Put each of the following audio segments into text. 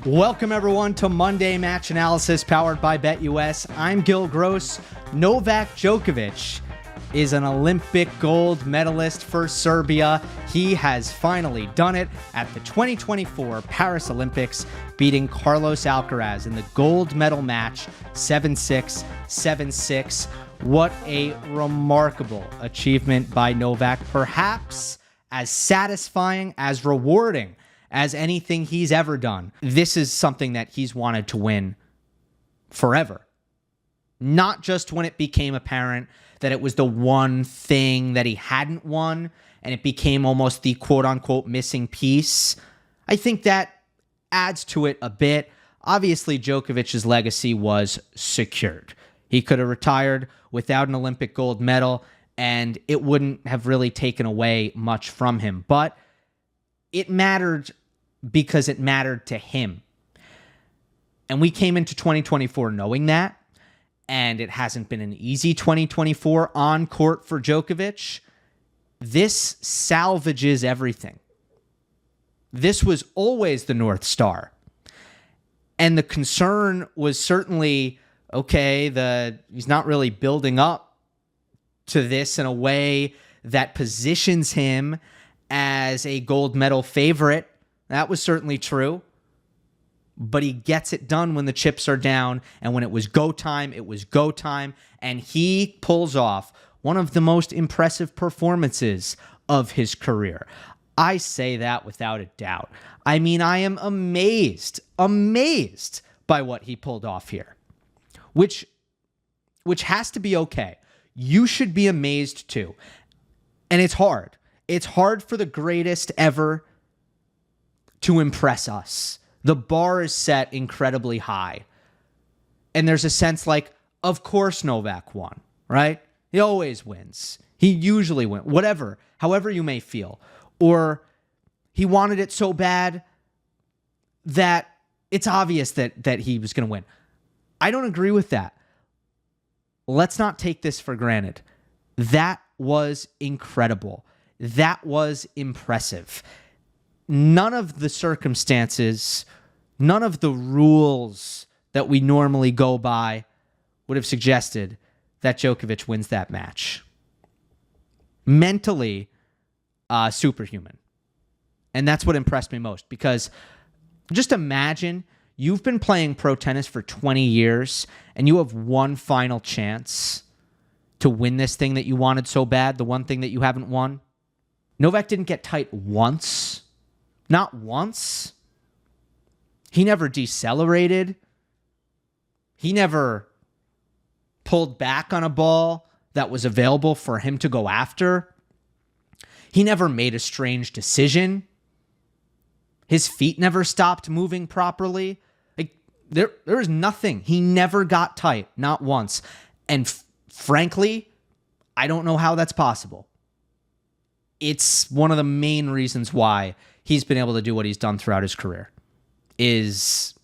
Welcome, everyone, to Monday Match Analysis powered by BetUS. I'm Gill Gross. Novak Djokovic is an Olympic gold medalist for Serbia. He has finally done it at the 2024 Paris Olympics, beating Carlos Alcaraz in the gold medal match 7-6, 7-6. What a remarkable achievement by Novak. Perhaps as satisfying, as rewarding as anything he's ever done. This is something that he's wanted to win forever. Not just when it became apparent that it was the one thing that he hadn't won and it became almost the quote-unquote missing piece. I think that adds to it a bit. Obviously, Djokovic's legacy was secured. He could have retired without an Olympic gold medal, and it wouldn't have really taken away much from him. But it mattered because it mattered to him. And we came into 2024 knowing that, and it hasn't been an easy 2024 on court for Djokovic. This salvages everything. This was always the North Star. And the concern was certainly, okay, he's not really building up to this in a way that positions him as a gold medal favorite. That was certainly true. But he gets it done when the chips are down, and when it was go time, it was go time, and he pulls off one of the most impressive performances of his career. I say that without a doubt. I mean, I am amazed by what he pulled off here, which has to be okay. You should be amazed too. And it's hard. It's hard for the greatest ever to impress us. The bar is set incredibly high. And there's a sense like, of course Novak won, right? He always wins. He usually wins. Whatever, however you may feel. Or he wanted it so bad that it's obvious that he was going to win. I don't agree with that. Let's not take this for granted. That was incredible. That was impressive. None of the circumstances, none of the rules that we normally go by would have suggested that Djokovic wins that match. Mentally, superhuman. And that's what impressed me most, because just imagine you've been playing pro tennis for 20 years and you have one final chance to win this thing that you wanted so bad, the one thing that you haven't won. Novak didn't get tight once. Not once. He never decelerated. He never pulled back on a ball that was available for him to go after. He never made a strange decision. His feet never stopped moving properly. Like there was nothing. He never got tight, not once. And frankly, I don't know how that's possible. It's one of the main reasons why he's been able to do what he's done throughout his career, is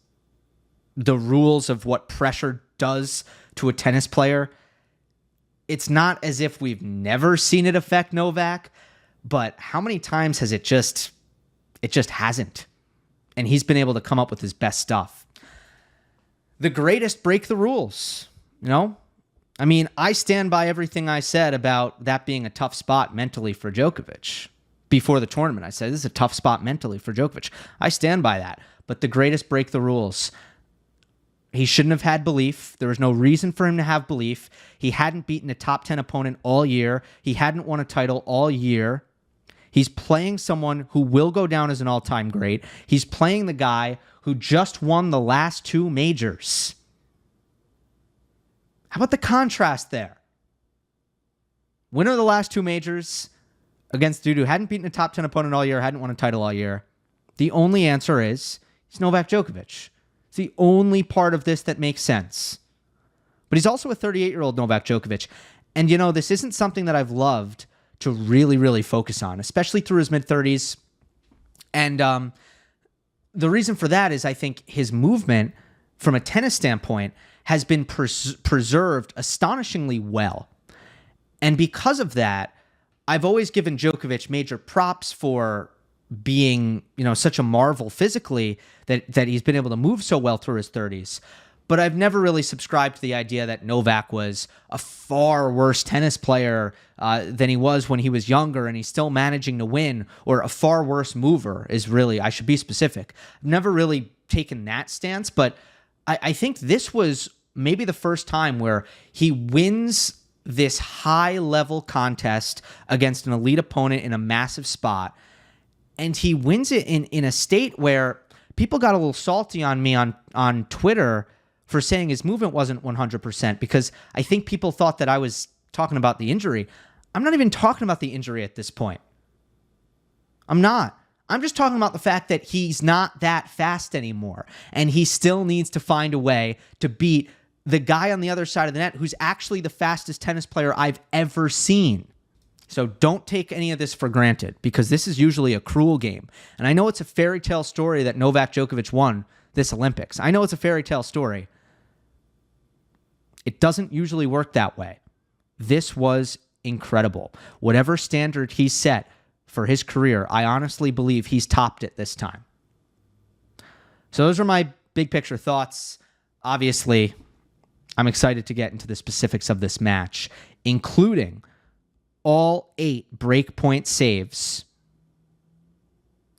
the rules of what pressure does to a tennis player. It's not as if we've never seen it affect Novak, but how many times has it just hasn't. And he's been able to come up with his best stuff. The greatest break the rules, you know? I mean, I stand by everything I said about that being a tough spot mentally for Djokovic. Before the tournament, I said, this is a tough spot mentally for Djokovic. I stand by that. But the greatest break the rules. He shouldn't have had belief. There was no reason for him to have belief. He hadn't beaten a top 10 opponent all year. He hadn't won a title all year. He's playing someone who will go down as an all-time great. He's playing the guy who just won the last two majors. How about the contrast there? Winner of the last two majors against dude who hadn't beaten a top 10 opponent all year, hadn't won a title all year. The only answer is he's Novak Djokovic. It's the only part of this that makes sense. But he's also a 38-year-old Novak Djokovic. And, you know, this isn't something that I've loved to really, really focus on, especially through his mid-30s. And the reason for that is I think his movement, from a tennis standpoint, has been preserved astonishingly well. And because of that, I've always given Djokovic major props for being, such a marvel physically that he's been able to move so well through his 30s. But I've never really subscribed to the idea that Novak was a far worse tennis player than he was when he was younger and he's still managing to win, or a far worse mover I should be specific. I've never really taken that stance, but I think this was maybe the first time where he wins this high-level contest against an elite opponent in a massive spot, and he wins it in a state where people got a little salty on me on Twitter for saying his movement wasn't 100%, because I think people thought that I was talking about the injury. I'm not even talking about the injury at this point. I'm not. I'm just talking about the fact that he's not that fast anymore, and he still needs to find a way to beat the guy on the other side of the net who's actually the fastest tennis player I've ever seen. So don't take any of this for granted, because this is usually a cruel game. And I know it's a fairy tale story that Novak Djokovic won this Olympics. I know it's a fairy tale story. It doesn't usually work that way. This was incredible. Whatever standard he set for his career, I honestly believe he's topped it this time. So those are my big picture thoughts. Obviously, I'm excited to get into the specifics of this match, including all 8 breakpoint saves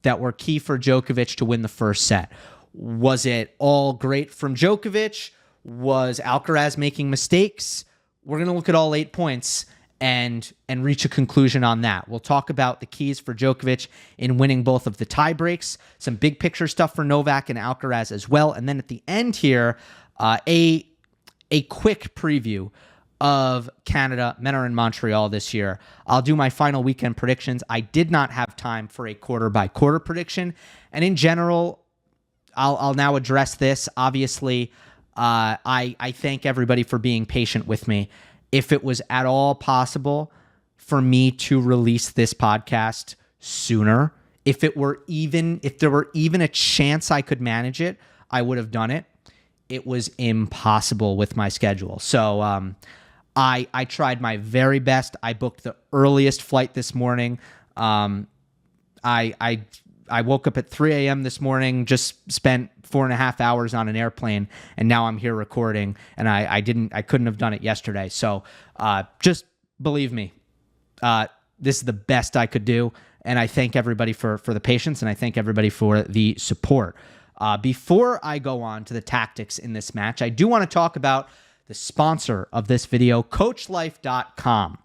that were key for Djokovic to win the first set. Was it all great from Djokovic? Was Alcaraz making mistakes? We're going to look at all 8 points and reach a conclusion on that. We'll talk about the keys for Djokovic in winning both of the tiebreaks, some big picture stuff for Novak and Alcaraz as well, and then at the end here, a quick preview of Canada. Men are in Montreal this year. I'll do my final weekend predictions. I did not have time for a quarter-by-quarter prediction, and in general, I'll now address this. Obviously, I thank everybody for being patient with me. If it was at all possible for me to release this podcast sooner, if there were even a chance I could manage it, I would have done it. It was impossible with my schedule. So I tried my very best. I booked the earliest flight this morning. I woke up at 3 a.m. this morning, just spent 4.5 hours on an airplane, and now I'm here recording, and I couldn't have done it yesterday. So just believe me, this is the best I could do, and I thank everybody for the patience, and I thank everybody for the support. Before I go on to the tactics in this match, I do want to talk about the sponsor of this video, CoachLife.com.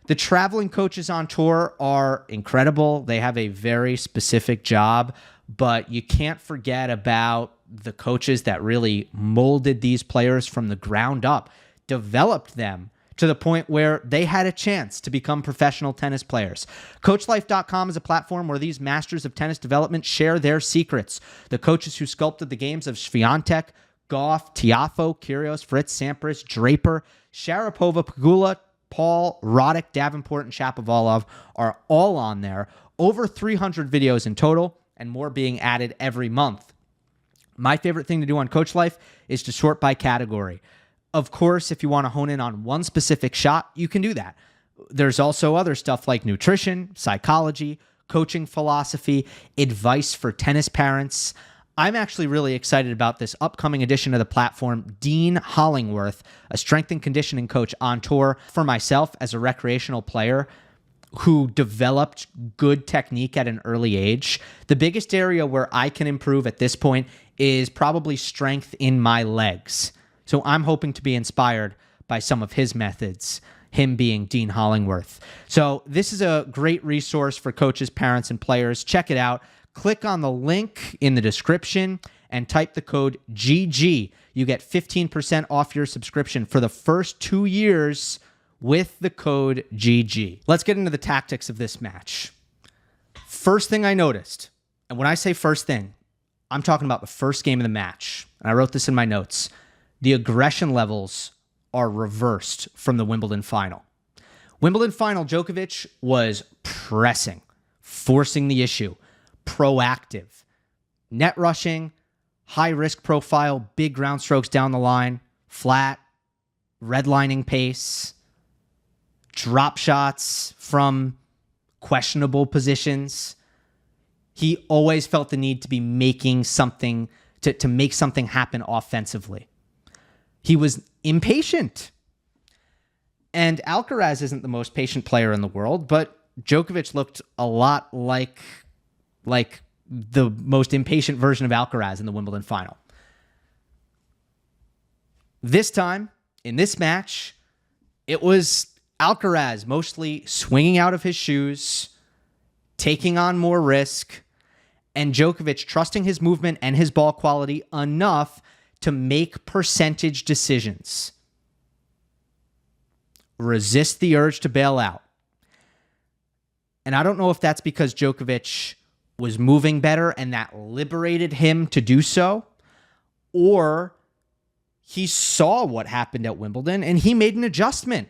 The traveling coaches on tour are incredible. They have a very specific job, but you can't forget about the coaches that really molded these players from the ground up, developed them to the point where they had a chance to become professional tennis players. CoachLife.com is a platform where these masters of tennis development share their secrets. The coaches who sculpted the games of Swiatek, Goff, Tiafoe, Kyrgios, Fritz, Sampras, Draper, Sharapova, Pegula, Paul, Roddick, Davenport, and Shapovalov are all on there. Over 300 videos in total, and more being added every month. My favorite thing to do on Coach Life is to sort by category. Of course, if you want to hone in on one specific shot, you can do that. There's also other stuff like nutrition, psychology, coaching philosophy, advice for tennis parents. I'm actually really excited about this upcoming edition of the platform. Dean Hollingworth, a strength and conditioning coach on tour for myself as a recreational player who developed good technique at an early age. The biggest area where I can improve at this point is probably strength in my legs. So I'm hoping to be inspired by some of his methods, him being Dean Hollingworth. So this is a great resource for coaches, parents, and players. Check it out. Click on the link in the description and type the code GG. You get 15% off your subscription for the first 2 years with the code GG. Let's get into the tactics of this match. First thing I noticed, and when I say first thing, I'm talking about the first game of the match. And I wrote this in my notes. The aggression levels are reversed from the Wimbledon final. Wimbledon final, Djokovic was pressing, forcing the issue, proactive, net rushing, high risk profile, big ground strokes down the line, flat, redlining pace, drop shots from questionable positions. He always felt the need to be making something, to make something happen offensively. He was impatient. And Alcaraz isn't the most patient player in the world, but Djokovic looked a lot like the most impatient version of Alcaraz in the Wimbledon final. This time, in this match, it was Alcaraz mostly swinging out of his shoes, taking on more risk, and Djokovic trusting his movement and his ball quality enough to make percentage decisions. Resist the urge to bail out. And I don't know if that's because Djokovic was moving better and that liberated him to do so, or he saw what happened at Wimbledon and he made an adjustment.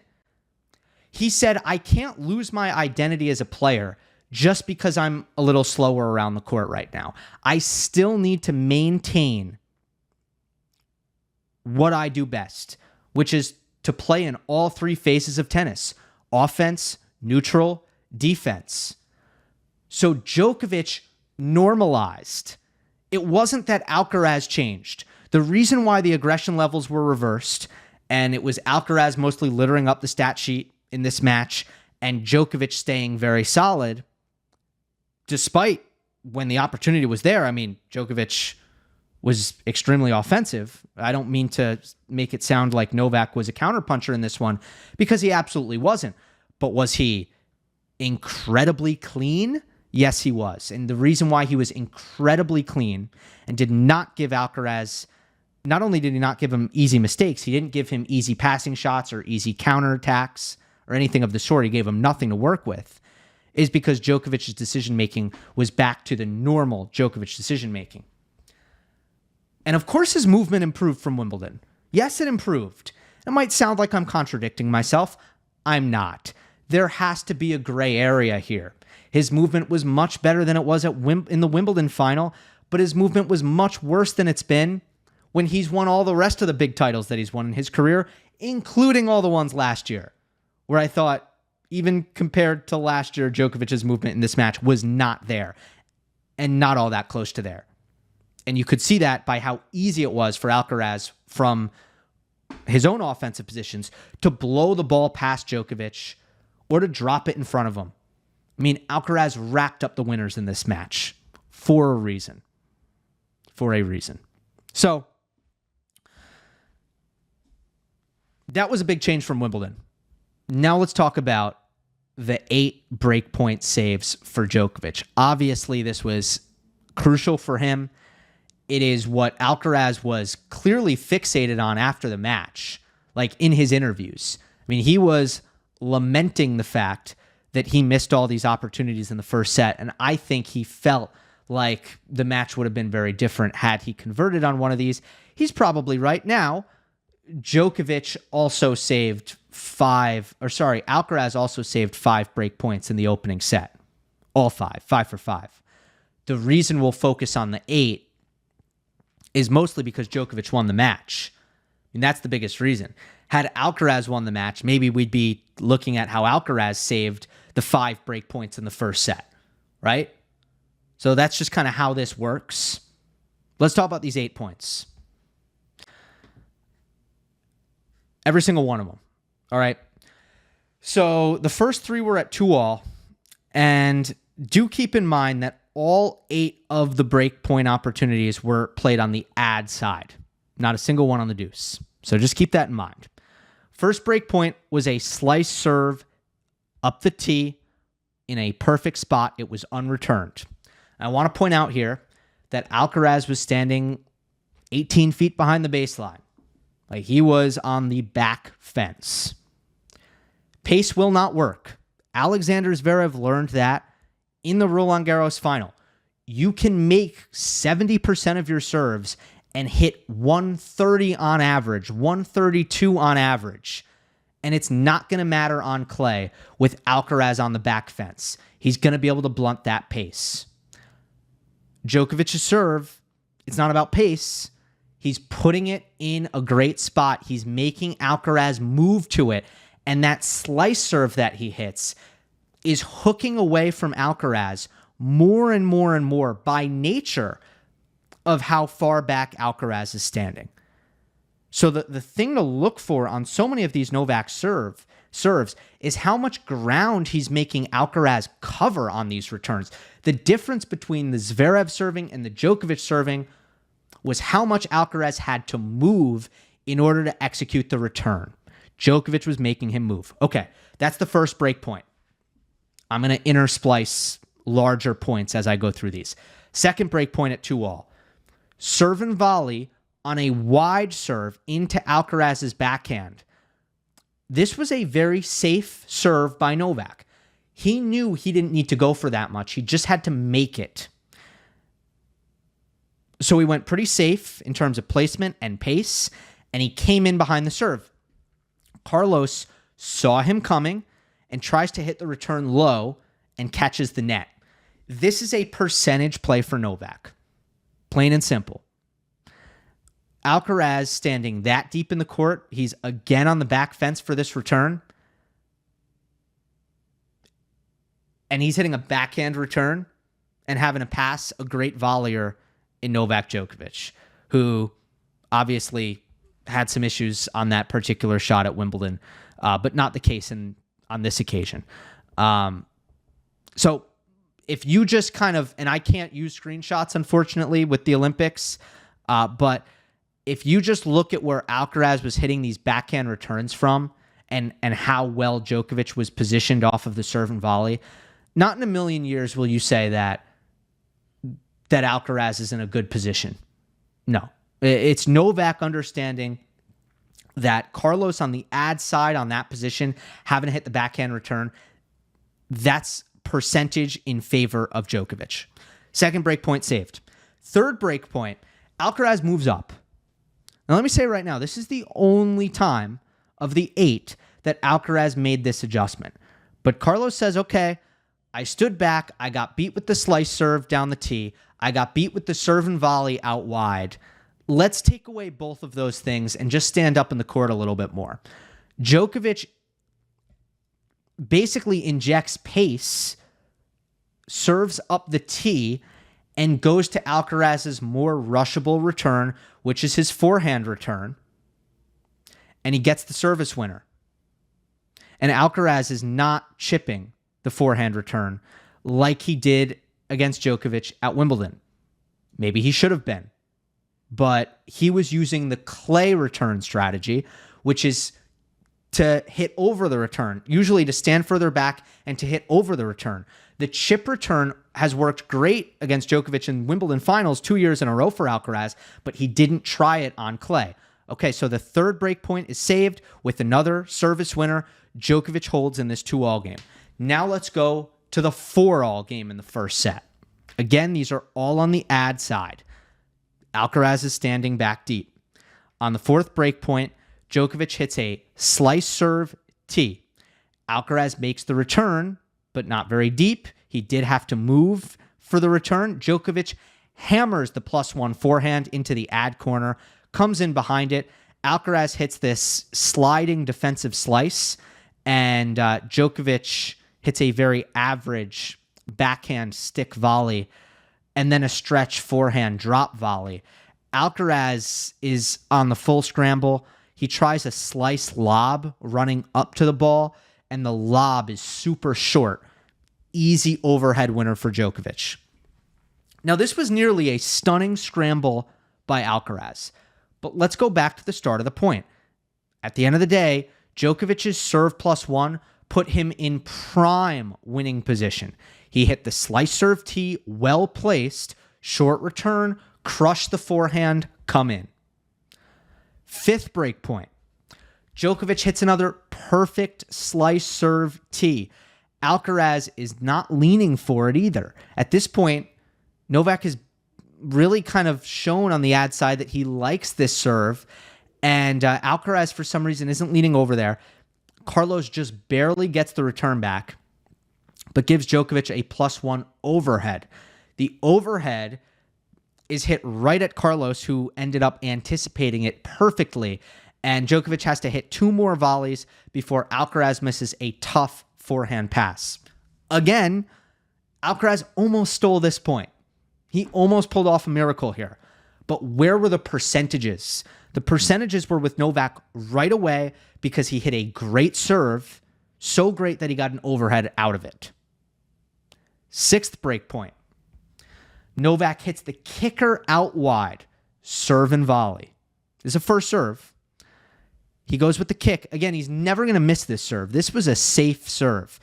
He said, I can't lose my identity as a player just because I'm a little slower around the court right now. I still need to maintain what I do best, which is to play in all three phases of tennis: offense, neutral, defense. So Djokovic normalized. It wasn't that Alcaraz changed. The reason why the aggression levels were reversed, and it was Alcaraz mostly littering up the stat sheet in this match, and Djokovic staying very solid, despite when the opportunity was there. I mean, Djokovic was extremely offensive. I don't mean to make it sound like Novak was a counterpuncher in this one, because he absolutely wasn't. But was he incredibly clean? Yes, he was. And the reason why he was incredibly clean and did not give Alcaraz, not only did he not give him easy mistakes, he didn't give him easy passing shots or easy counterattacks or anything of the sort. He gave him nothing to work with, is because Djokovic's decision-making was back to the normal Djokovic decision-making. And of course his movement improved from Wimbledon. Yes, it improved. It might sound like I'm contradicting myself. I'm not. There has to be a gray area here. His movement was much better than it was in the Wimbledon final, but his movement was much worse than it's been when he's won all the rest of the big titles that he's won in his career, including all the ones last year, where I thought, even compared to last year, Djokovic's movement in this match was not there and not all that close to there. And you could see that by how easy it was for Alcaraz from his own offensive positions to blow the ball past Djokovic or to drop it in front of him. I mean, Alcaraz racked up the winners in this match for a reason. For a reason. So, that was a big change from Wimbledon. Now let's talk about the 8 breakpoint saves for Djokovic. Obviously, this was crucial for him. It is what Alcaraz was clearly fixated on after the match, like in his interviews. I mean, he was lamenting the fact that he missed all these opportunities in the first set, and I think he felt like the match would have been very different had he converted on one of these. He's probably right. Now, Alcaraz also saved 5 break points in the opening set. All 5 for 5. The reason we'll focus on the 8 is mostly because Djokovic won the match. I mean, that's the biggest reason. Had Alcaraz won the match, maybe we'd be looking at how Alcaraz saved the 5 break points in the first set, right? So that's just kind of how this works. Let's talk about these 8 points. Every single one of them. All right. So the first 3 were at 2-all. And do keep in mind that all 8 of the breakpoint opportunities were played on the ad side. Not a single one on the deuce. So just keep that in mind. First breakpoint was a slice serve up the tee in a perfect spot. It was unreturned. I want to point out here that Alcaraz was standing 18 feet behind the baseline. Like, he was on the back fence. Pace will not work. Alexander Zverev learned that in the Roland Garros final. You can make 70% of your serves and hit 130 on average, 132 on average. And it's not going to matter on clay with Alcaraz on the back fence. He's going to be able to blunt that pace. Djokovic's serve, it's not about pace. He's putting it in a great spot. He's making Alcaraz move to it. And that slice serve that he hits is hooking away from Alcaraz more and more and more by nature of how far back Alcaraz is standing. So the thing to look for on so many of these Novak serves is how much ground he's making Alcaraz cover on these returns. The difference between the Zverev serving and the Djokovic serving was how much Alcaraz had to move in order to execute the return. Djokovic was making him move. Okay, that's the first break point. I'm going to intersplice larger points as I go through these. Second break point at 2-all. Serve and volley on a wide serve into Alcaraz's backhand. This was a very safe serve by Novak. He knew he didn't need to go for that much. He just had to make it. So he went pretty safe in terms of placement and pace, and he came in behind the serve. Carlos saw him coming and tries to hit the return low and catches the net. This is a percentage play for Novak. Plain and simple. Alcaraz standing that deep in the court. He's again on the back fence for this return. And he's hitting a backhand return and having to pass a great volleyer in Novak Djokovic, who obviously had some issues on that particular shot at Wimbledon, but not the case on this occasion. So if you just kind of, and I can't use screenshots, unfortunately, with the Olympics, but if you just look at where Alcaraz was hitting these backhand returns from and how well Djokovic was positioned off of the serve and volley, not in a million years will you say that Alcaraz is in a good position. No. It's Novak understanding that Carlos on the ad side on that position, having to hit the backhand return, that's percentage in favor of Djokovic. Second break point saved. Third break point, Alcaraz moves up. Now let me say right now, this is the only time of the 8 that Alcaraz made this adjustment. But Carlos says, okay, I stood back, I got beat with the slice serve down the tee, I got beat with the serve and volley out wide. Let's take away both of those things and just stand up in the court a little bit more. Djokovic basically injects pace, serves up the tee, and goes to Alcaraz's more rushable return, which is his forehand return, and he gets the service winner. And Alcaraz is not chipping the forehand return like he did against Djokovic at Wimbledon. Maybe he should have been. But he was using the clay return strategy, which is to hit over the return, usually to stand further back and to hit over the return. The chip return has worked great against Djokovic in Wimbledon finals 2 years in a row for Alcaraz, but he didn't try it on clay. Okay, so the third break point is saved with another service winner. Djokovic holds in this 2-all game. Now let's go to the 4-all game in the first set. Again, these are all on the ad side. Alcaraz is standing back deep. On the fourth break point, Djokovic hits a slice serve tee. Alcaraz makes the return, but not very deep. He did have to move for the return. Djokovic hammers the +1 forehand into the ad corner, comes in behind it. Alcaraz hits this sliding defensive slice, and Djokovic hits a very average backhand stick volley, and then a stretch forehand drop volley. Alcaraz is on the full scramble. He tries a slice lob running up to the ball, and the lob is super short. Easy overhead winner for Djokovic. Now, this was nearly a stunning scramble by Alcaraz. But let's go back to the start of the point. At the end of the day, Djokovic's serve +1 put him in prime winning position. He hit the slice serve tee, well placed, short return, crush the forehand, come in. Fifth break point. Djokovic hits another perfect slice serve tee. Alcaraz is not leaning for it either. At this point, Novak has really kind of shown on the ad side that he likes this serve, and Alcaraz, for some reason, isn't leaning over there. Carlos just barely gets the return back, but gives Djokovic a +1 overhead. The overhead is hit right at Carlos, who ended up anticipating it perfectly, and Djokovic has to hit 2 more volleys before Alcaraz misses a tough forehand pass. Again, Alcaraz almost stole this point. He almost pulled off a miracle here. But where were the percentages? The percentages were with Novak right away because he hit a great serve, so great that he got an overhead out of it. 6th break point. Novak hits the kicker out wide, serve and volley. This is a first serve. He goes with the kick. Again, he's never going to miss this serve. This was a safe serve.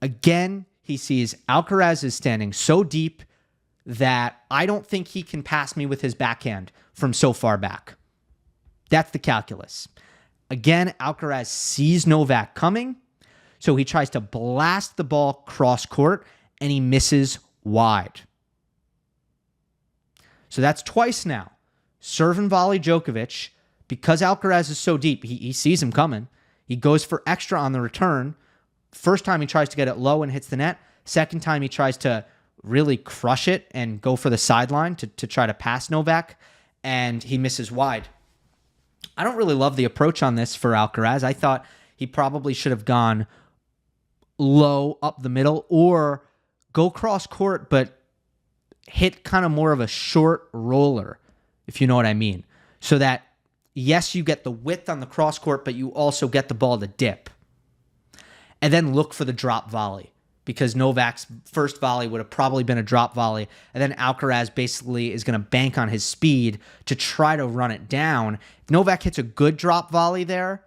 Again, he sees Alcaraz is standing so deep that I don't think he can pass me with his backhand from so far back. That's the calculus. Again, Alcaraz sees Novak coming, so he tries to blast the ball cross court, and he misses wide. So that's twice now. Serve and volley Djokovic. Because Alcaraz is so deep, he sees him coming. He goes for extra on the return. First time he tries to get it low and hits the net. Second time he tries to really crush it and go for the sideline to try to pass Novak, and he misses wide. I don't really love the approach on this for Alcaraz. I thought he probably should have gone low up the middle or go cross court, but hit kind of more of a short roller, if you know what I mean. So that, yes, you get the width on the cross court, but you also get the ball to dip. And then look for the drop volley, because Novak's first volley would have probably been a drop volley, and then Alcaraz basically is going to bank on his speed to try to run it down. If Novak hits a good drop volley there,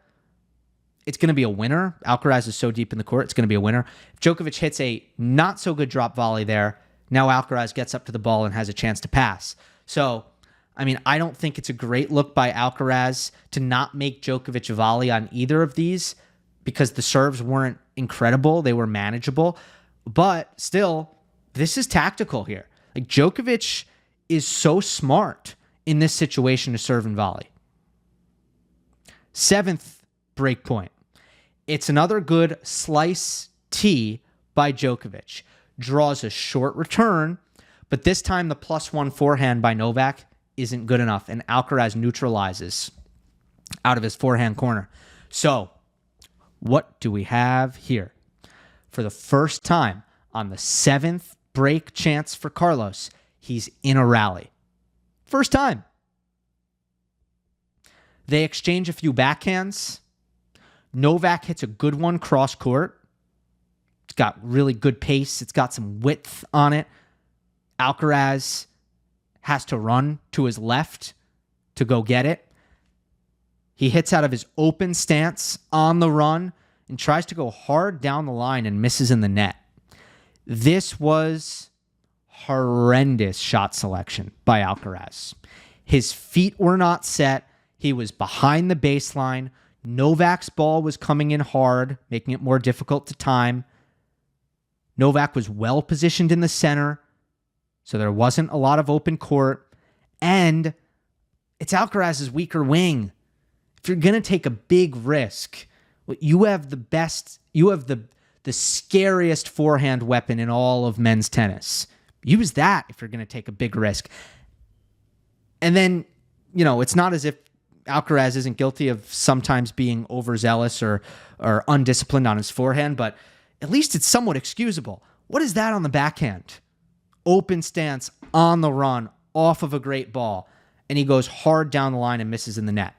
it's going to be a winner. Alcaraz is so deep in the court, it's going to be a winner. If Djokovic hits a not-so-good drop volley there, now Alcaraz gets up to the ball and has a chance to pass. So, I mean, I don't think it's a great look by Alcaraz to not make Djokovic volley on either of these, because the serves weren't incredible. They were manageable. But still, this is tactical here. Like, Djokovic is so smart in this situation to serve and volley. 7th break point. It's another good slice tee by Djokovic. Draws a short return, but this time the +1 forehand by Novak isn't good enough, and Alcaraz neutralizes out of his forehand corner. So, what do we have here? For the first time on the 7th break chance for Carlos, he's in a rally. First time. They exchange a few backhands. Novak hits a good one cross court. It's got really good pace. It's got some width on it. Alcaraz has to run to his left to go get it. He hits out of his open stance on the run and tries to go hard down the line and misses in the net. This was horrendous shot selection by Alcaraz. His feet were not set. He was behind the baseline. Novak's ball was coming in hard, making it more difficult to time. Novak was well positioned in the center, so there wasn't a lot of open court. And it's Alcaraz's weaker wing. If you're going to take a big risk, you have the scariest forehand weapon in all of men's tennis. Use that if you're going to take a big risk. And then, it's not as if Alcaraz isn't guilty of sometimes being overzealous or undisciplined on his forehand, but at least it's somewhat excusable. What is that on the backhand? Open stance, on the run, off of a great ball, and he goes hard down the line and misses in the net.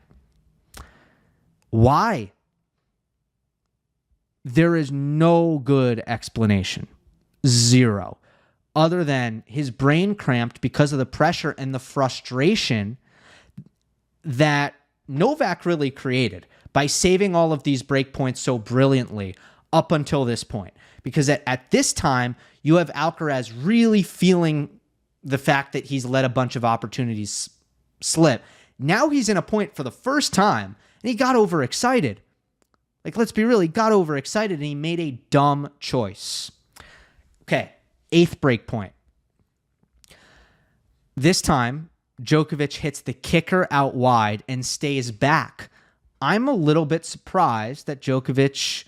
Why? There is no good explanation. Zero. Other than his brain cramped because of the pressure and the frustration that Novak really created by saving all of these break points so brilliantly up until this point. Because at this time, you have Alcaraz really feeling the fact that he's let a bunch of opportunities slip. Now he's in a point for the first time, and he got overexcited. Like, let's be real, he got overexcited, and he made a dumb choice. Okay, 8th break point. This time, Djokovic hits the kicker out wide and stays back. I'm a little bit surprised that Djokovic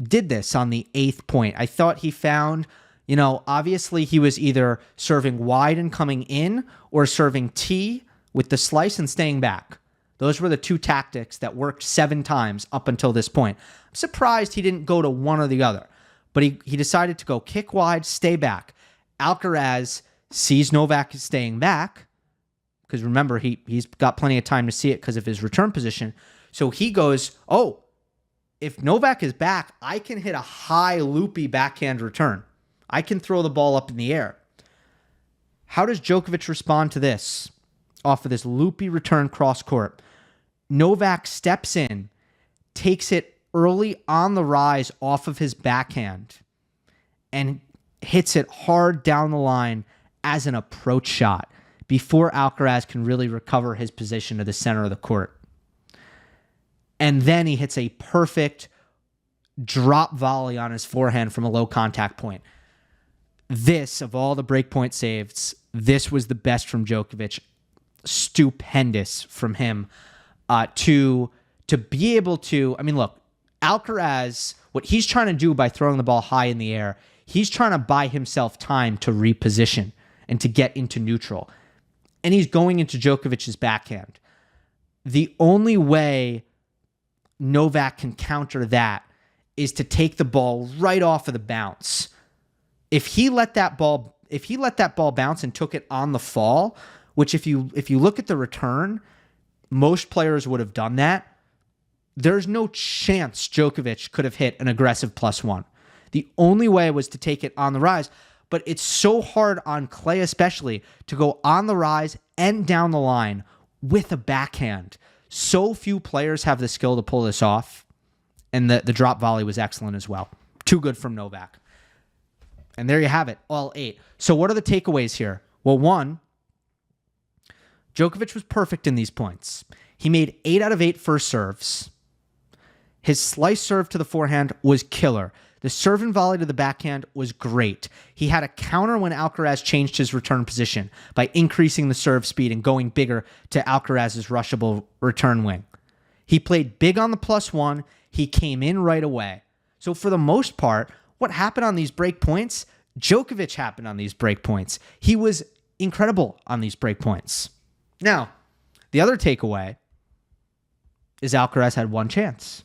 did this on the 8th point. I thought he found, obviously he was either serving wide and coming in or serving T with the slice and staying back. Those were the two tactics that worked 7 times up until this point. I'm surprised he didn't go to one or the other. but he decided to go kick wide, stay back. Alcaraz sees Novak staying back, because remember, he's got plenty of time to see it because of his return position. So he goes, oh, if Novak is back, I can hit a high loopy backhand return. I can throw the ball up in the air. How does Djokovic respond to this? Off of this loopy return cross court, Novak steps in, takes it early on the rise off of his backhand, and hits it hard down the line as an approach shot before Alcaraz can really recover his position to the center of the court. And then he hits a perfect drop volley on his forehand from a low contact point. This, of all the breakpoint saves, this was the best from Djokovic. Stupendous from him to be able to, I mean, look, Alcaraz, what he's trying to do by throwing the ball high in the air, he's trying to buy himself time to reposition and to get into neutral. And he's going into Djokovic's backhand. The only way Novak can counter that is to take the ball right off of the bounce. If he let that ball bounce and took it on the fall, which if you look at the return, most players would have done that. There's no chance Djokovic could have hit an aggressive +1. The only way was to take it on the rise, but it's so hard on clay especially to go on the rise and down the line with a backhand. So few players have the skill to pull this off, and the drop volley was excellent as well. Too good from Novak. And there you have it, all 8. So what are the takeaways here? Well, 1, Djokovic was perfect in these points. He made 8 out of 8 first serves. His slice serve to the forehand was killer. The serve and volley to the backhand was great. He had a counter when Alcaraz changed his return position by increasing the serve speed and going bigger to Alcaraz's rushable return wing. He played big on the +1. He came in right away. So for the most part, what happened on these break points? Djokovic happened on these break points. He was incredible on these break points. Now, the other takeaway is Alcaraz had one chance.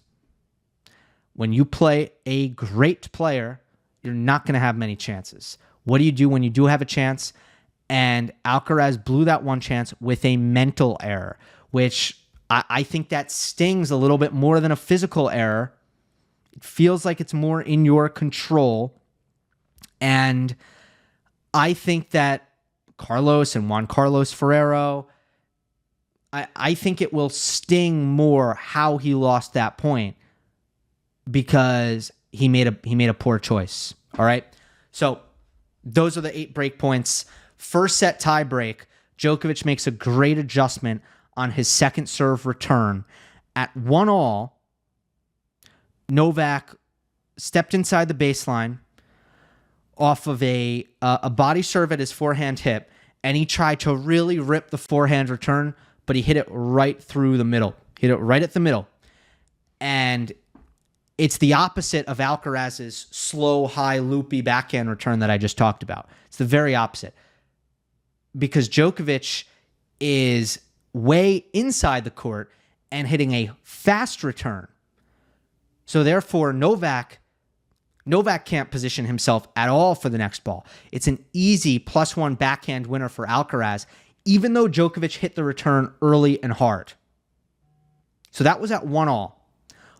When you play a great player, you're not going to have many chances. What do you do when you do have a chance? And Alcaraz blew that one chance with a mental error, which I think that stings a little bit more than a physical error. It feels like it's more in your control. And I think that Carlos and Juan Carlos Ferrero, I think it will sting more how he lost that point because he made a poor choice. All right. So those are the 8 break points. First set tie break. Djokovic makes a great adjustment on his second serve return. At 1-all, Novak stepped inside the baseline off of a body serve at his forehand hip, and he tried to really rip the forehand return, but he hit it right through the middle. Hit it right at the middle. And it's the opposite of Alcaraz's slow, high, loopy backhand return that I just talked about. It's the very opposite. Because Djokovic is way inside the court and hitting a fast return. So therefore, Novak can't position himself at all for the next ball. It's an easy +1 backhand winner for Alcaraz, even though Djokovic hit the return early and hard. So that was at 1-all.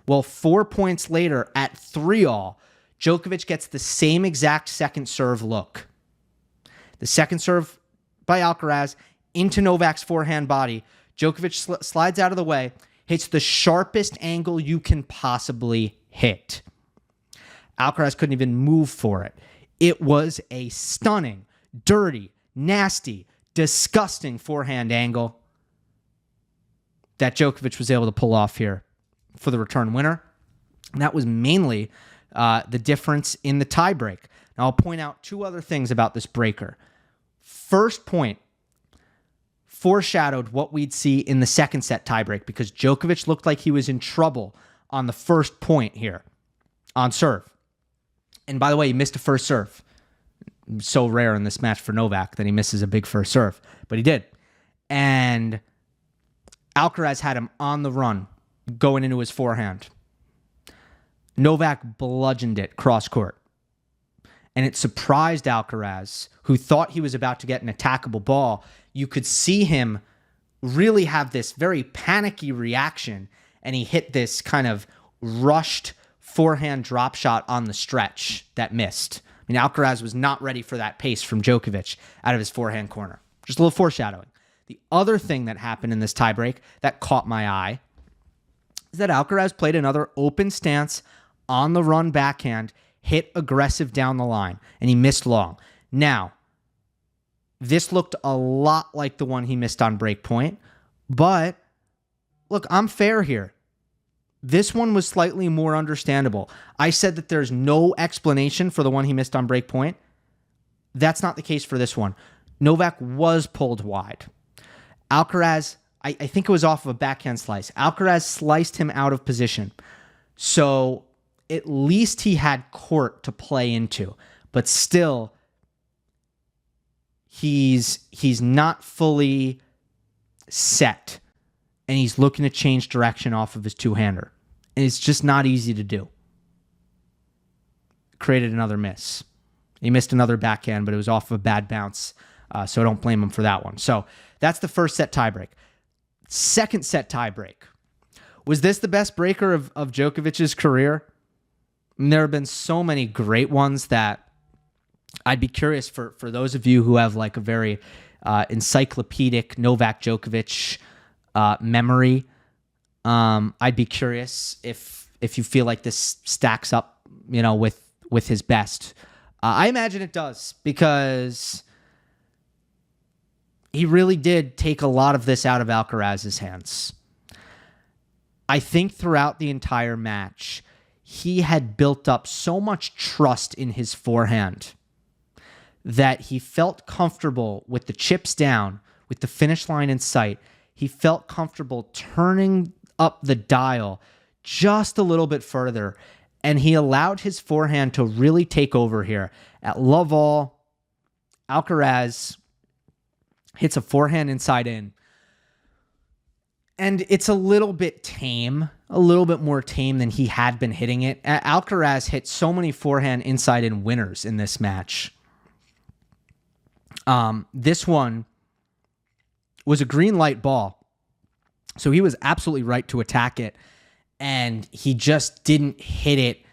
Well, 4 points later at 3-all, Djokovic gets the same exact second serve look. The second serve by Alcaraz into Novak's forehand body. Djokovic slides out of the way, hits the sharpest angle you can possibly hit. Alcaraz couldn't even move for it. It was a stunning, dirty, nasty, disgusting forehand angle that Djokovic was able to pull off here for the return winner. And that was mainly the difference in the tiebreak. Now, I'll point out 2 other things about this breaker. First point foreshadowed what we'd see in the second set tiebreak because Djokovic looked like he was in trouble on the first point here on serve. And by the way, he missed a first serve. So rare in this match for Novak that he misses a big first serve, but he did. And Alcaraz had him on the run going into his forehand. Novak bludgeoned it cross court. and it surprised Alcaraz, who thought he was about to get an attackable ball. You could see him really have this very panicky reaction, and he hit this kind of rushed forehand drop shot on the stretch that missed. I mean, Alcaraz was not ready for that pace from Djokovic out of his forehand corner. Just a little foreshadowing. The other thing that happened in this tiebreak that caught my eye is that Alcaraz played another open stance on the run backhand, hit aggressive down the line, and he missed long. Now, this looked a lot like the one he missed on breakpoint, but look, I'm fair here. This one was slightly more understandable. I said that there's no explanation for the one he missed on breakpoint. That's not the case for this one. Novak was pulled wide. Alcaraz, I think it was off of a backhand slice. Alcaraz sliced him out of position. So at least he had court to play into. But still, he's not fully set. And he's looking to change direction off of his two-hander. And it's just not easy to do. Created another miss. He missed another backhand, but it was off of a bad bounce. So I don't blame him for that one. So that's the first set tiebreak. Second set tiebreak. Was this the best breaker of Djokovic's career? And there have been so many great ones that I'd be curious for those of you who have like a very encyclopedic Novak Djokovic memory. I'd be curious if you feel like this stacks up, with his best. I imagine it does, because he really did take a lot of this out of Alcaraz's hands. I think throughout the entire match, he had built up so much trust in his forehand that he felt comfortable with the chips down, with the finish line in sight. He felt comfortable turning up the dial just a little bit further, and he allowed his forehand to really take over here. At love all, Alcaraz hits a forehand inside in, and it's a little bit tame, a little bit more tame than he had been hitting it. Alcaraz hit so many forehand inside in winners in this match. This one was a green light ball, so he was absolutely right to attack it, and he just didn't hit it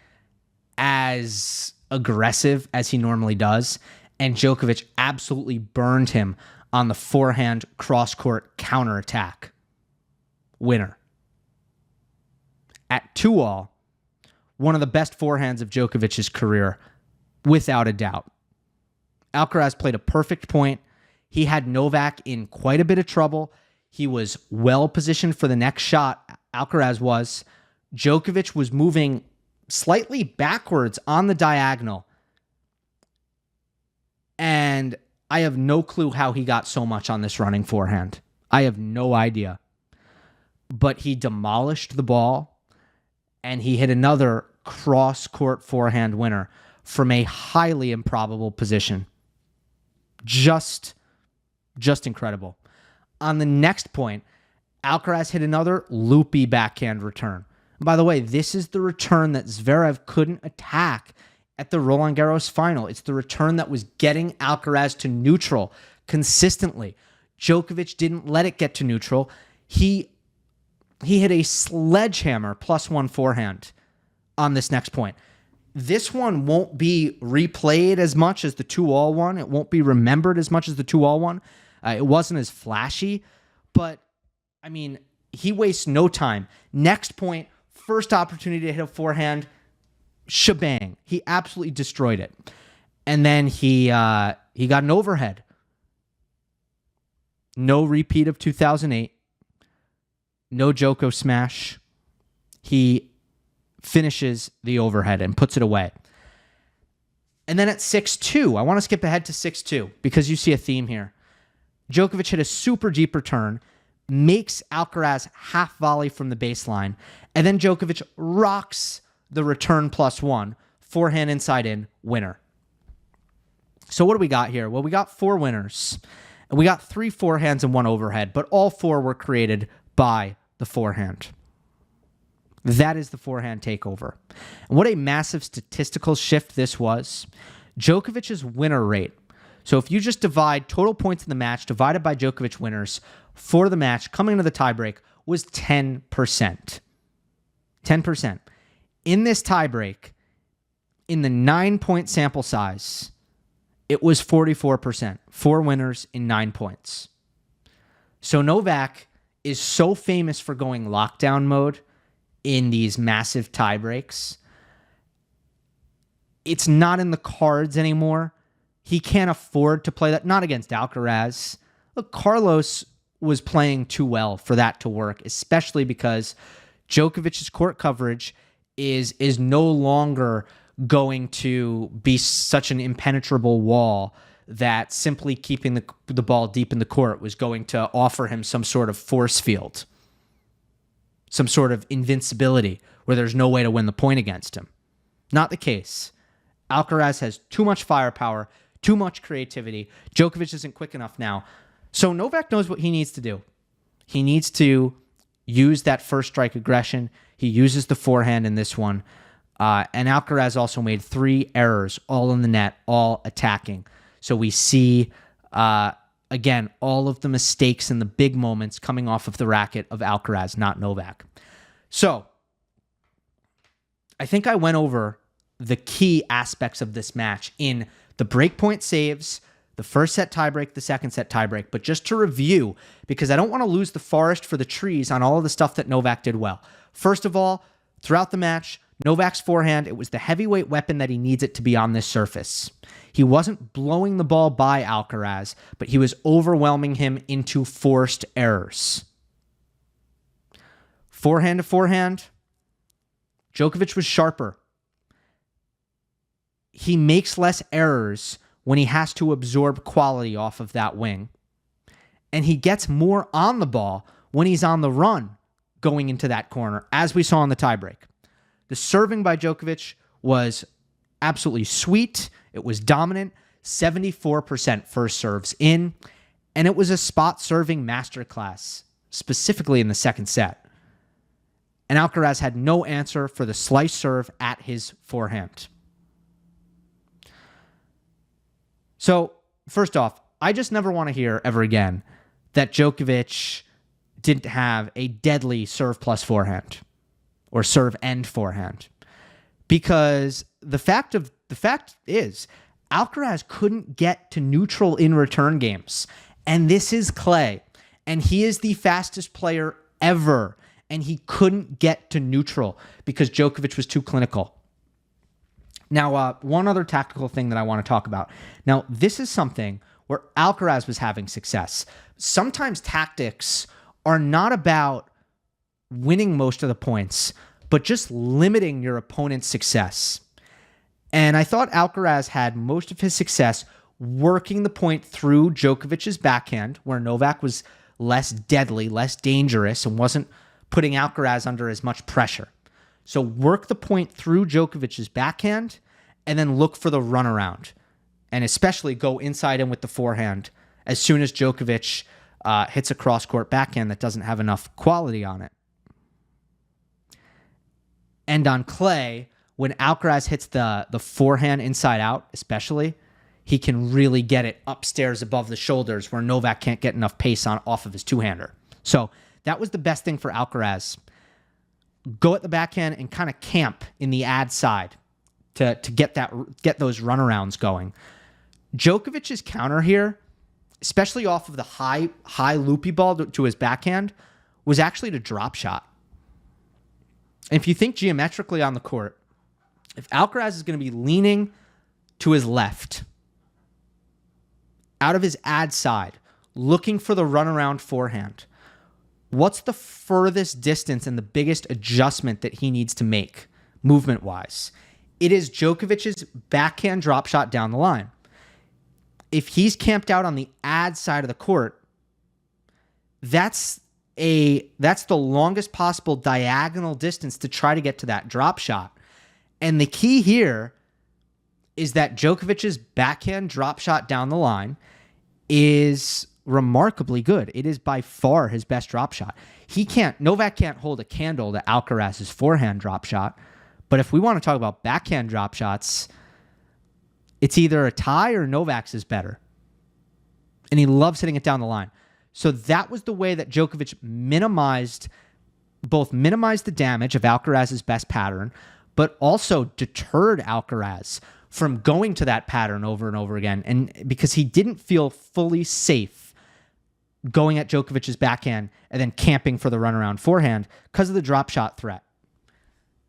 as aggressive as he normally does, and Djokovic absolutely burned him on the forehand cross-court counterattack. Winner. At 2-all, one of the best forehands of Djokovic's career, without a doubt. Alcaraz played a perfect point. He had Novak in quite a bit of trouble. He was well positioned for the next shot. Alcaraz was. Djokovic was moving slightly backwards on the diagonal. And I have no clue how he got so much on this running forehand. I have no idea. But he demolished the ball, and he hit another cross-court forehand winner from a highly improbable position. Just incredible. On the next point, Alcaraz hit another loopy backhand return. And by the way, this is the return that Zverev couldn't attack at the Roland Garros final. It's the return that was getting Alcaraz to neutral consistently. Djokovic didn't let it get to neutral. He hit a sledgehammer +1 forehand on this next point. This one won't be replayed as much as the 2-all one. It won't be remembered as much as the 2-all one. It wasn't as flashy, but I mean, he wastes no time. Next point, first opportunity to hit a forehand, shebang. He absolutely destroyed it. And then he got an overhead. No repeat of 2008. No Djoko smash. He finishes the overhead and puts it away. And then at 6-2, I want to skip ahead to 6-2 because you see a theme here. Djokovic hit a super deep return, makes Alcaraz half volley from the baseline, and then Djokovic rocks the return +1, forehand inside in, winner. So what do we got here? Well, we got 4 winners, and we got 3 forehands and 1 overhead, but all 4 were created by the forehand. That is the forehand takeover. And what a massive statistical shift this was. Djokovic's winner rate. So if you just divide total points in the match divided by Djokovic winners for the match coming into the tiebreak was 10%. 10%. In this tiebreak, in the 9-point sample size, it was 44%. 4 winners in 9 points. So Novak is so famous for going lockdown mode in these massive tiebreaks. It's not in the cards anymore. He can't afford to play that. Not against Alcaraz. Look, Carlos was playing too well for that to work, especially because Djokovic's court coverage is no longer going to be such an impenetrable wall that simply keeping the ball deep in the court was going to offer him some sort of force field, some sort of invincibility where there's no way to win the point against him. Not the case. Alcaraz has too much firepower, too much creativity. Djokovic isn't quick enough now. So Novak knows what he needs to do. He needs to use that first strike aggression. He uses the forehand in this one. And Alcaraz also made 3 errors, all in the net, all attacking. So we see, again, all of the mistakes and the big moments coming off of the racket of Alcaraz, not Novak. So I think I went over the key aspects of this match in the breakpoint saves, the first set tiebreak, the second set tiebreak. But just to review, because I don't want to lose the forest for the trees on all of the stuff that Novak did well. First of all, throughout the match, Novak's forehand, it was the heavyweight weapon that he needs it to be on this surface. He wasn't blowing the ball by Alcaraz, but he was overwhelming him into forced errors. Forehand to forehand, Djokovic was sharper. He makes less errors when he has to absorb quality off of that wing. And he gets more on the ball when he's on the run going into that corner, as we saw in the tiebreak. The serving by Djokovic was absolutely sweet. It was dominant. 74% first serves in. And it was a spot serving masterclass, specifically in the second set. And Alcaraz had no answer for the slice serve at his forehand. So, first off, I just never want to hear ever again that Djokovic didn't have a deadly serve plus forehand or serve and forehand. Because the fact is, Alcaraz couldn't get to neutral in return games. And this is clay. And he is the fastest player ever. And he couldn't get to neutral because Djokovic was too clinical. Now, one other tactical thing that I want to talk about. Now, this is something where Alcaraz was having success. Sometimes tactics are not about winning most of the points, but just limiting your opponent's success. And I thought Alcaraz had most of his success working the point through Djokovic's backhand, where Novak was less deadly, less dangerous, and wasn't putting Alcaraz under as much pressure. So work the point through Djokovic's backhand and then look for the runaround. And especially go inside in with the forehand as soon as Djokovic hits a cross-court backhand that doesn't have enough quality on it. And on clay, when Alcaraz hits the forehand inside out, especially, he can really get it upstairs above the shoulders where Novak can't get enough pace off of his two-hander. So that was the best thing for Alcaraz. Go at the backhand and kind of camp in the ad side to get those runarounds going. Djokovic's counter here, especially off of the high loopy ball to his backhand, was actually the drop shot. And if you think geometrically on the court, if Alcaraz is going to be leaning to his left, out of his ad side, looking for the runaround forehand, what's the furthest distance and the biggest adjustment that he needs to make movement-wise? It is Djokovic's backhand drop shot down the line. If he's camped out on the ad side of the court, that's the longest possible diagonal distance to try to get to that drop shot. And the key here is that Djokovic's backhand drop shot down the line is remarkably good. It is by far his best drop shot. Novak can't hold a candle to Alcaraz's forehand drop shot. But if we want to talk about backhand drop shots, It's either a tie or Novak's is better. And he loves hitting it down the line. So that was the way that Djokovic minimized the damage of Alcaraz's best pattern, but also deterred Alcaraz from going to that pattern over and over again. And because he didn't feel fully safe going at Djokovic's backhand and then camping for the runaround forehand because of the drop shot threat.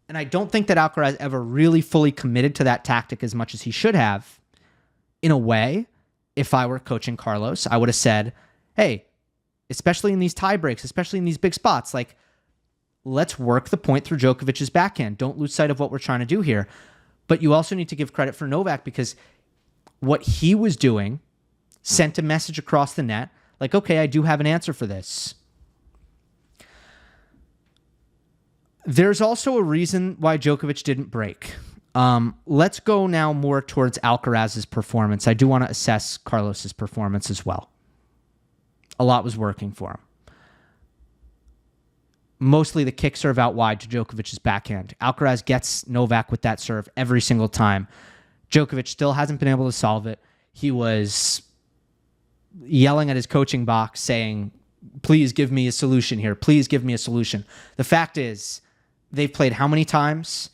And I don't think that Alcaraz ever really fully committed to that tactic as much as he should have. In a way, if I were coaching Carlos, I would have said, hey, especially in these tie breaks, especially in these big spots, like, let's work the point through Djokovic's backhand. Don't lose sight of what we're trying to do here. But you also need to give credit for Novak because what he was doing sent a message across the net, like, okay, I do have an answer for this. There's also a reason why Djokovic didn't break. Let's go now more towards Alcaraz's performance. I do want to assess Carlos's performance as well. A lot was working for him. Mostly the kick serve out wide to Djokovic's backhand. Alcaraz gets Novak with that serve every single time. Djokovic still hasn't been able to solve it. He was yelling at his coaching box saying, please give me a solution here. Please give me a solution. The fact is, they've played how many times?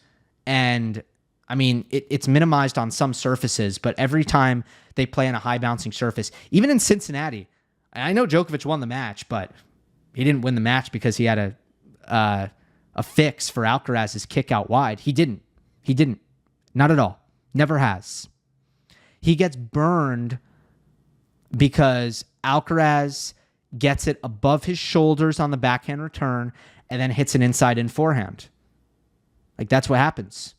And I mean, it's minimized on some surfaces, but every time they play on a high bouncing surface, even in Cincinnati, I know Djokovic won the match, but he didn't win the match because he had a fix for Alcaraz's kick out wide. He didn't. Not at all. Never has. He gets burned because Alcaraz gets it above his shoulders on the backhand return and then hits an inside-in forehand. Like, that's what happens.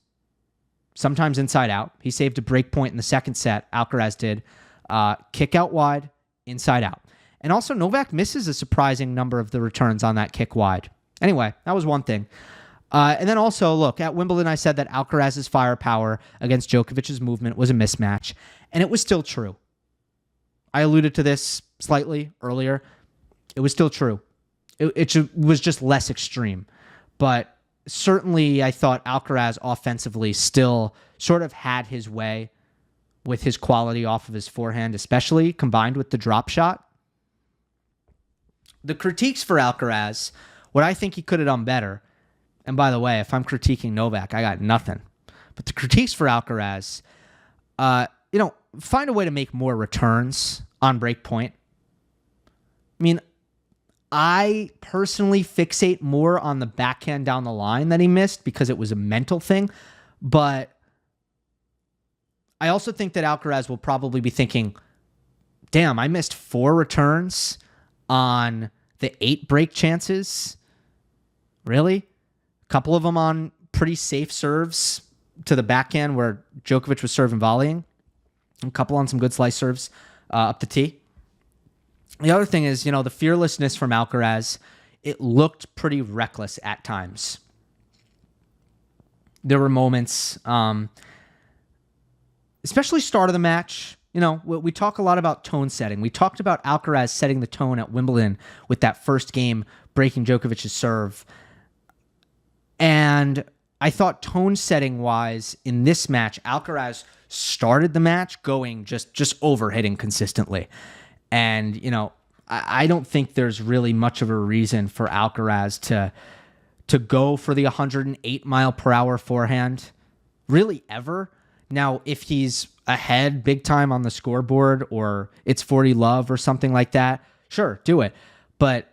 Sometimes inside out. He saved a break point in the second set. Alcaraz did. Kick out wide, inside out. And also, Novak misses a surprising number of the returns on that kick wide. Anyway, that was one thing. And then also, look, at Wimbledon, I said that Alcaraz's firepower against Djokovic's movement was a mismatch. And it was still true. I alluded to this slightly earlier. It was still true. It was just less extreme. But certainly, I thought Alcaraz offensively still sort of had his way with his quality off of his forehand, especially combined with the drop shot. The critiques for Alcaraz, what I think he could have done better, and by the way, if I'm critiquing Novak, I got nothing. But the critiques for Alcaraz, find a way to make more returns on break point. I mean, I personally fixate more on the backhand down the line that he missed because it was a mental thing. But I also think that Alcaraz will probably be thinking, damn, I missed 4 returns on the 8 break chances. Really? A couple of them on pretty safe serves to the backhand where Djokovic was serving volleying. A couple on some good slice serves up the tee. The other thing is, the fearlessness from Alcaraz, it looked pretty reckless at times. There were moments, especially start of the match. We talk a lot about tone setting. We talked about Alcaraz setting the tone at Wimbledon with that first game, breaking Djokovic's serve. And I thought tone setting wise in this match, Alcaraz started the match going just overhitting consistently. And, I don't think there's really much of a reason for Alcaraz to go for the 108 mile per hour forehand, really ever. Now, if he's ahead big time on the scoreboard or it's 40 love or something like that, sure, do it. But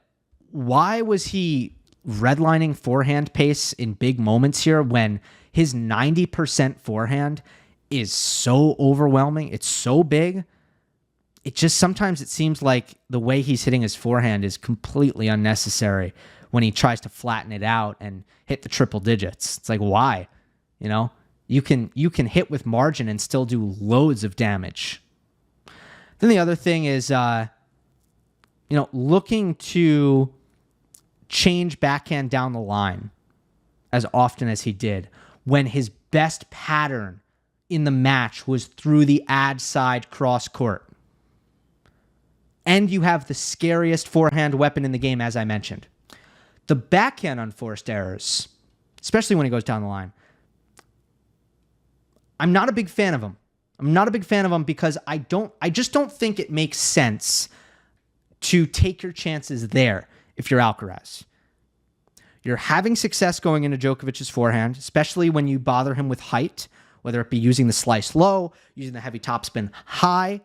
why was he redlining forehand pace in big moments here when his 90% forehand is so overwhelming? It's so big. It just sometimes it seems like the way he's hitting his forehand is completely unnecessary when he tries to flatten it out and hit the triple digits. It's like, why? You can hit with margin and still do loads of damage. Then the other thing is, looking to change backhand down the line as often as he did when his best pattern in the match was through the ad side cross court. And you have the scariest forehand weapon in the game, as I mentioned. The backhand unforced errors, especially when he goes down the line, I'm not a big fan of them. I'm not a big fan of him because I just don't think it makes sense to take your chances there if you're Alcaraz. You're having success going into Djokovic's forehand, especially when you bother him with height, whether it be using the slice low, using the heavy topspin high.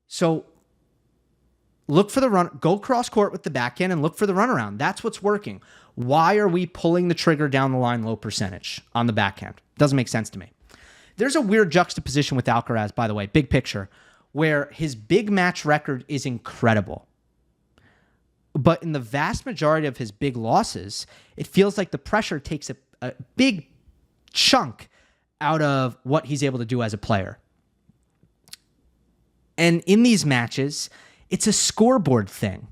So look for the run, go cross court with the backhand and look for the runaround. That's what's working. Why are we pulling the trigger down the line low percentage on the backhand? Doesn't make sense to me. There's a weird juxtaposition with Alcaraz, by the way, big picture, where his big match record is incredible. But in the vast majority of his big losses, it feels like the pressure takes a big chunk out of what he's able to do as a player. And in these matches, it's a scoreboard thing.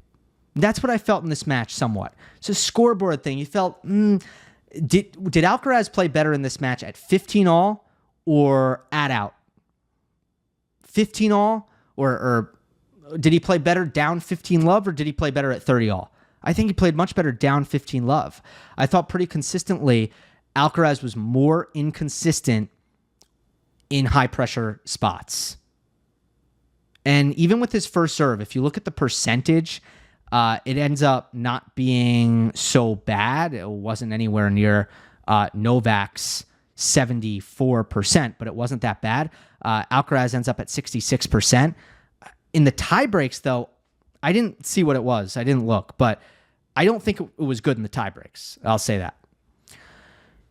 That's what I felt in this match somewhat. It's a scoreboard thing. You felt, did Alcaraz play better in this match at 15 all or at out? 15 all or did he play better down 15 love or did he play better at 30 all? I think he played much better down 15 love. I thought pretty consistently Alcaraz was more inconsistent in high pressure spots. And even with his first serve, if you look at the percentage, it ends up not being so bad. It wasn't anywhere near Novak's 74%, but it wasn't that bad. Alcaraz ends up at 66%. In the tiebreaks, though, I didn't see what it was. I didn't look, but I don't think it was good in the tiebreaks. I'll say that.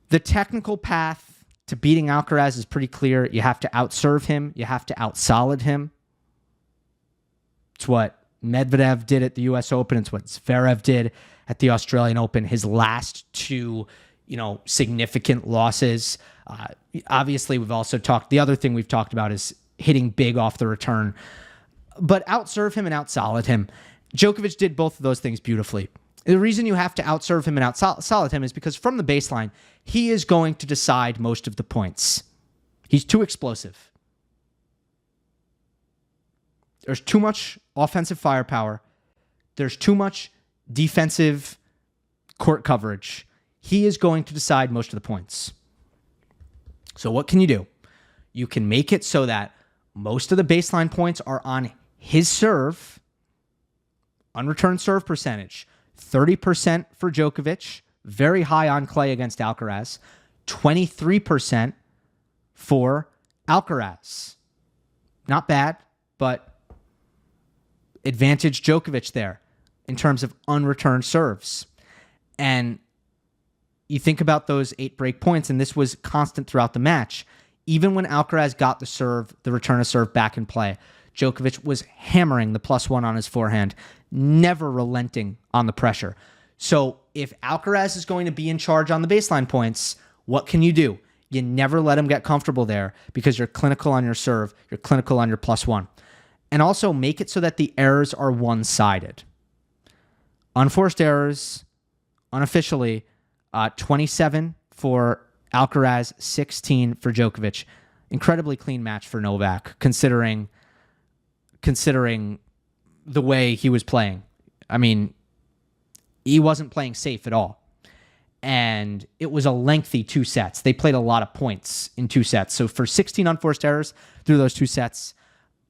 The technical path to beating Alcaraz is pretty clear. You have to outserve him. You have to outsolid him. It's what Medvedev did at the U.S. Open. It's what Zverev did at the Australian Open. His last two, significant losses. Obviously, we've also talked. The other thing we've talked about is hitting big off the return. But outserve him and outsolid him. Djokovic did both of those things beautifully. The reason you have to outserve him and outsolid him is because from the baseline, he is going to decide most of the points. He's too explosive. There's too much offensive firepower. There's too much defensive court coverage. He is going to decide most of the points. So what can you do? You can make it so that most of the baseline points are on his serve, unreturned serve percentage, 30% for Djokovic, very high on clay against Alcaraz, 23% for Alcaraz. Not bad, but advantage Djokovic there in terms of unreturned serves. And you think about those 8 break points, and this was constant throughout the match. Even when Alcaraz got the return of serve back in play, Djokovic was hammering the +1 on his forehand, never relenting on the pressure. So if Alcaraz is going to be in charge on the baseline points, what can you do? You never let him get comfortable there because you're clinical on your serve, you're clinical on your +1. And also make it so that the errors are one-sided. Unforced errors, unofficially, 27 for Alcaraz, 16 for Djokovic. Incredibly clean match for Novak, considering the way he was playing. I mean, he wasn't playing safe at all. And it was a lengthy 2 sets. They played a lot of points in 2 sets. So for 16 unforced errors through those 2 sets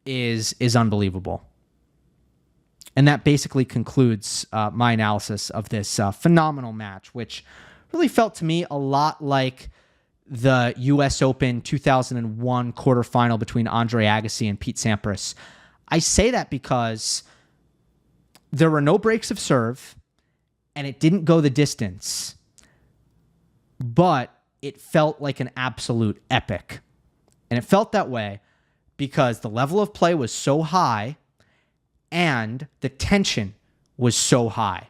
is unbelievable. And that basically concludes my analysis of this phenomenal match, which really felt to me a lot like the U.S. Open 2001 quarterfinal between Andre Agassi and Pete Sampras. I say that because there were no breaks of serve, and it didn't go the distance, but it felt like an absolute epic. And it felt that way because the level of play was so high and the tension was so high.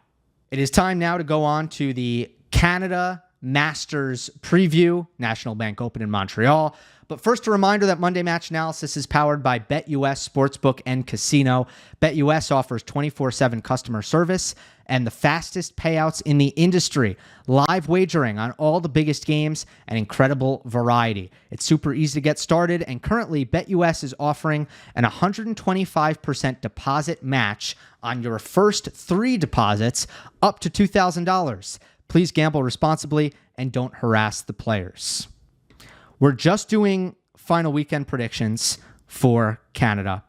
It is time now to go on to the Canada Masters preview, National Bank Open in Montreal. But first, a reminder that Monday Match Analysis is powered by BetUS Sportsbook and Casino. BetUS offers 24/7 customer service and the fastest payouts in the industry. Live wagering on all the biggest games and incredible variety. It's super easy to get started, and currently BetUS is offering an 125% deposit match on your first 3 deposits up to $2,000. Please gamble responsibly and don't harass the players. We're just doing final weekend predictions for Canada.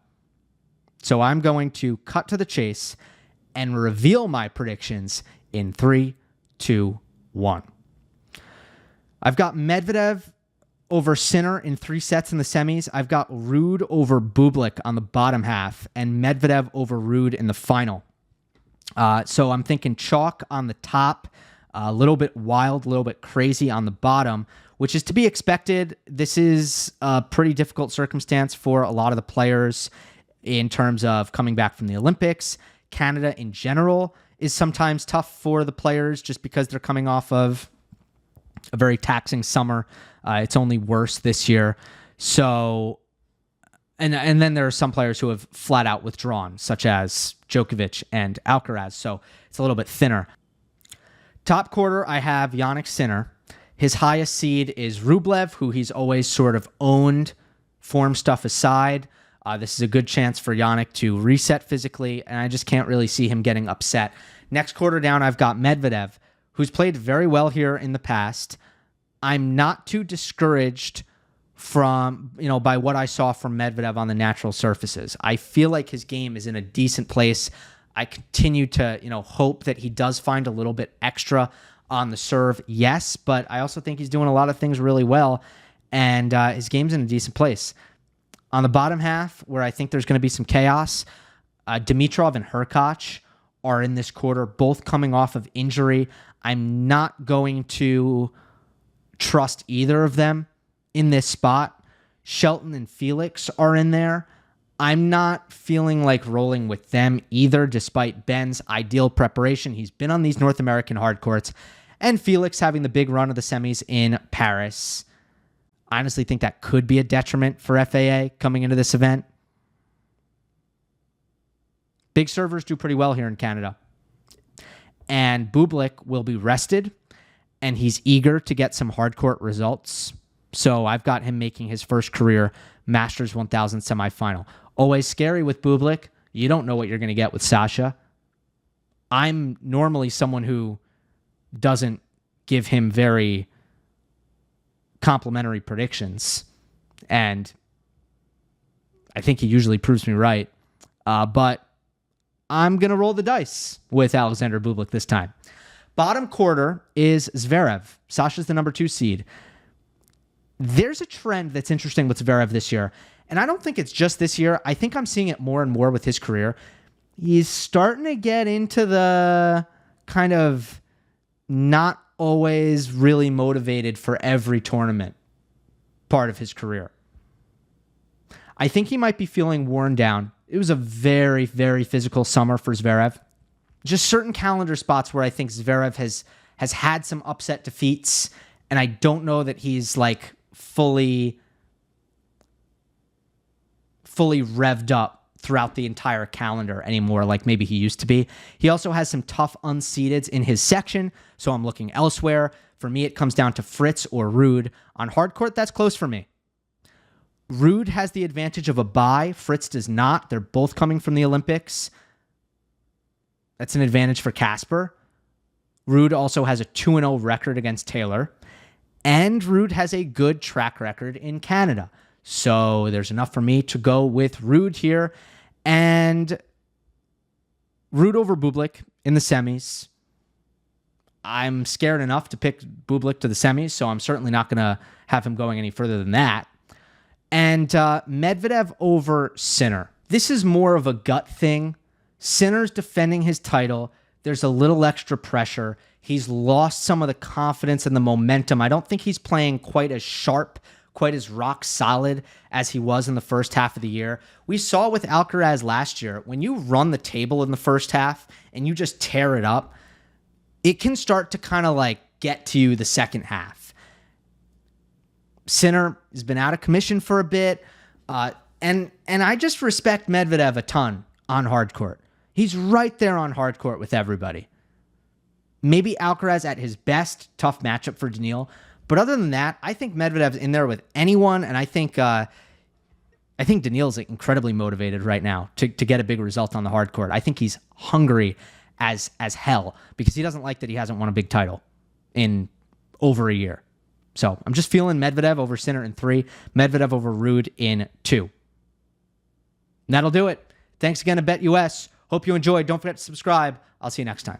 So I'm going to cut to the chase and reveal my predictions in 3, 2, 1. I've got Medvedev over Sinner in 3 sets in the semis. I've got Ruud over Bublik on the bottom half and Medvedev over Ruud in the final. So I'm thinking chalk on the top, a little bit wild, a little bit crazy on the bottom, which is to be expected. This is a pretty difficult circumstance for a lot of the players in terms of coming back from the Olympics. Canada in general is sometimes tough for the players just because they're coming off of a very taxing summer. It's only worse this year. So, and then there are some players who have flat out withdrawn, such as Djokovic and Alcaraz. So it's a little bit thinner. Top quarter, I have Jannik Sinner. His highest seed is Rublev, who he's always sort of owned, form stuff aside. This is a good chance for Jannik to reset physically, and I just can't really see him getting upset. Next quarter down, I've got Medvedev, who's played very well here in the past. I'm not too discouraged from, by what I saw from Medvedev on the natural surfaces. I feel like his game is in a decent place. I continue to, hope that he does find a little bit extra on the serve. Yes, but I also think he's doing a lot of things really well, and his game's in a decent place. On the bottom half, where I think there's going to be some chaos, Dimitrov and Hurkacz are in this quarter, both coming off of injury. I'm not going to trust either of them in this spot. Shelton and Felix are in there. I'm not feeling like rolling with them either, despite Ben's ideal preparation. He's been on these North American hard courts, and Felix having the big run of the semis in Paris. I honestly think that could be a detriment for FAA coming into this event. Big servers do pretty well here in Canada. And Bublik will be rested, and he's eager to get some hard court results. So I've got him making his first career Masters 1000 semifinal. Always scary with Bublik. You don't know what you're going to get with Sasha. I'm normally someone who doesn't give him very complimentary predictions, and I think he usually proves me right. But I'm going to roll the dice with Alexander Bublik this time. Bottom quarter is Zverev. Sasha's the number 2 seed. There's a trend that's interesting with Zverev this year, and I don't think it's just this year. I think I'm seeing it more and more with his career. He's starting to get into the kind of not always really motivated for every tournament part of his career. I think he might be feeling worn down. It was a very, very physical summer for Zverev. Just certain calendar spots where I think Zverev has had some upset defeats, and I don't know that he's like fully revved up throughout the entire calendar anymore like maybe he used to be. He also has some tough unseededs in his section, so I'm looking elsewhere. For me, it comes down to Fritz or Ruud. On hard court, that's close for me. Ruud has the advantage of a bye. Fritz does not. They're both coming from the Olympics. That's an advantage for Casper. Ruud also has a 2-0 record against Taylor. And Ruud has a good track record in Canada. So there's enough for me to go with Ruud here. And Ruud over Bublik in the semis. I'm scared enough to pick Bublik to the semis, so I'm certainly not going to have him going any further than that. And Medvedev over Sinner. This is more of a gut thing. Sinner's defending his title. There's a little extra pressure. He's lost some of the confidence and the momentum. I don't think he's playing quite as sharp, quite as rock solid as he was in the first half of the year. We saw with Alcaraz last year, when you run the table in the first half and you just tear it up, it can start to kind of like get to you the second half. Sinner has been out of commission for a bit, and I just respect Medvedev a ton on hard court. He's right there on hard court with everybody. Maybe Alcaraz at his best, tough matchup for Daniil. But other than that, I think Medvedev's in there with anyone, and I think Daniil's incredibly motivated right now to get a big result on the hard court. I think he's hungry as hell because he doesn't like that he hasn't won a big title in over a year. So I'm just feeling Medvedev over Sinner in 3, Medvedev over Ruud in 2. And that'll do it. Thanks again to BetUS. Hope you enjoyed. Don't forget to subscribe. I'll see you next time.